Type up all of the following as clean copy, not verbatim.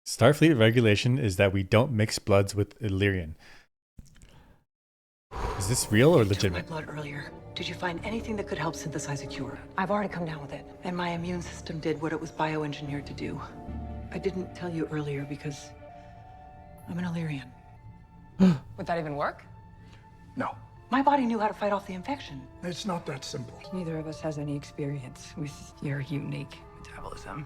Starfleet regulation is that we don't mix bloods with Illyrian. Is this real or You took my legitimate? blood earlier. Did you find anything that could help synthesize a cure? I've already come down with it, and my immune system did what it was bioengineered to do. I didn't tell you earlier because I'm an Illyrian. Would that even work? No, My body knew how to fight off the infection. it's not that simple. Neither of us has any experience with your unique metabolism.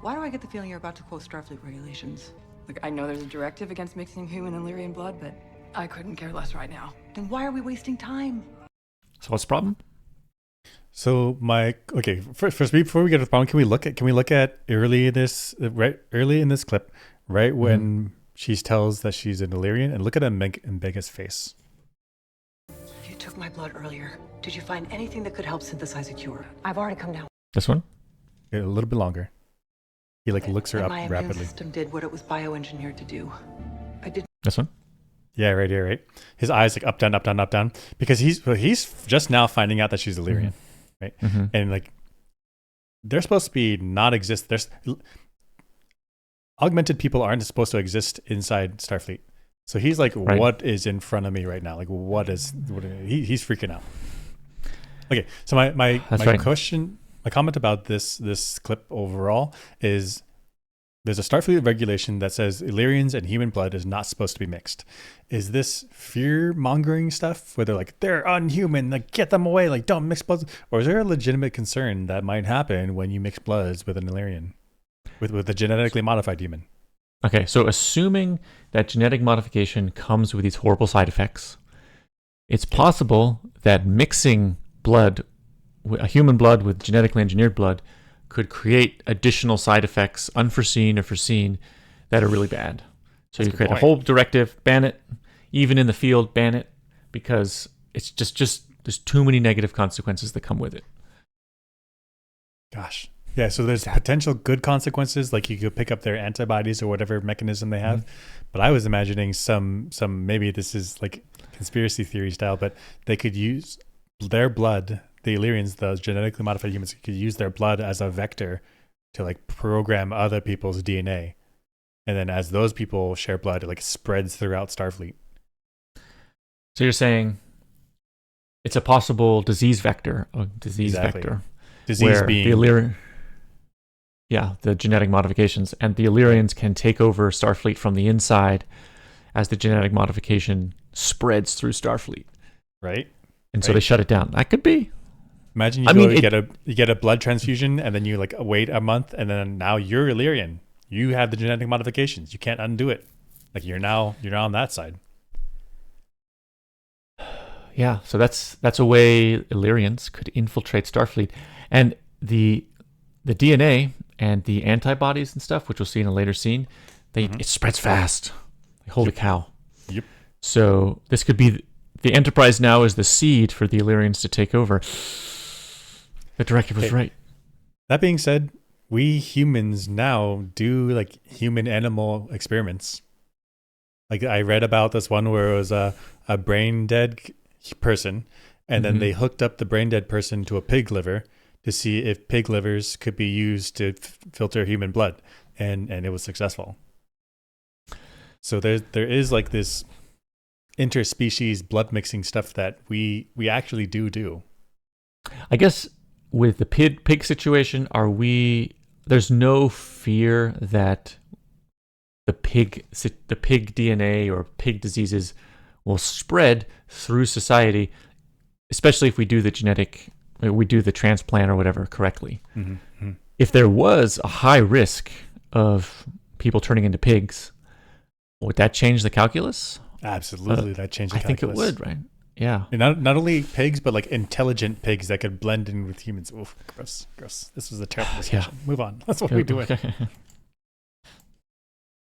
Why do I get the feeling you're about to quote Starfleet regulations? Look, I know there's a directive against mixing human and Illyrian blood, but I couldn't care less right now. Then why are we wasting time? So what's the problem? So first before we get to the problem, can we look at early in this clip, right when she tells that she's an Illyrian, and look at Mbega's face. You took my blood earlier. Did you find anything that could help synthesize a cure? I've already come down. This one? A little bit longer. He looks her And up my immune rapidly. system did what it was bioengineered to do. I didn't. This one? Yeah, right here, right. His eyes like up, down, up, down, up, down, because he's just now finding out that she's Illyrian, right? Mm-hmm. And like, they're supposed to be not exist. There's augmented people aren't supposed to exist inside Starfleet. So he's like, Right. What is in front of me right now? Like, he's freaking out. Okay, so my right. question, my comment about this clip overall is, there's a Starfleet regulation that says Illyrians and human blood is not supposed to be mixed. Is this fear-mongering stuff where they're like, they're unhuman, like get them away, like don't mix bloods? Or is there a legitimate concern that might happen when you mix bloods with an Illyrian, with a genetically modified human? Okay, so assuming that genetic modification comes with these horrible side effects, it's possible that mixing blood, a human blood with genetically engineered blood, could create additional side effects, unforeseen or foreseen, that are really bad. So you create a whole directive, ban it, even in the field, ban it, because it's just there's too many negative consequences that come with it. Gosh. Yeah, so there's potential good consequences, like you could pick up their antibodies or whatever mechanism they have. But I was imagining some maybe this is like conspiracy theory style, but they could use their blood, the Illyrians, those genetically modified humans, could use their blood as a vector to like program other people's DNA. And then as those people share blood, it like spreads throughout Starfleet. So you're saying it's a possible disease vector, vector. Disease where being the Illyrian, the genetic modifications, and the Illyrians can take over Starfleet from the inside as the genetic modification spreads through Starfleet. right. And so they shut it down. That could be. Imagine you get a blood transfusion and then you like wait a month and then now you're Illyrian. You have the genetic modifications. You can't undo it. Like you're now on that side. Yeah, so that's a way Illyrians could infiltrate Starfleet. And the DNA and the antibodies and stuff, which we'll see in a later scene, it spreads fast. Holy cow. Yep. So this could be the Enterprise now is the seed for the Illyrians to take over. The directive was right. That being said, we humans now do like human animal experiments. Like I read about this one where it was a brain dead person, and then they hooked up the brain dead person to a pig liver to see if pig livers could be used to filter human blood, and it was successful. So there is like this interspecies blood mixing stuff that we actually do. I guess with the pig situation, there's no fear that the pig DNA or pig diseases will spread through society, especially if we do the transplant or whatever correctly. Mm-hmm. If there was a high risk of people turning into pigs, would that change the calculus? Absolutely, that changed the I think calculus. it would, right? Yeah. And not only pigs, but like intelligent pigs that could blend in with humans. Oof, gross. This was a terrible discussion. Move on. That's what we're doing.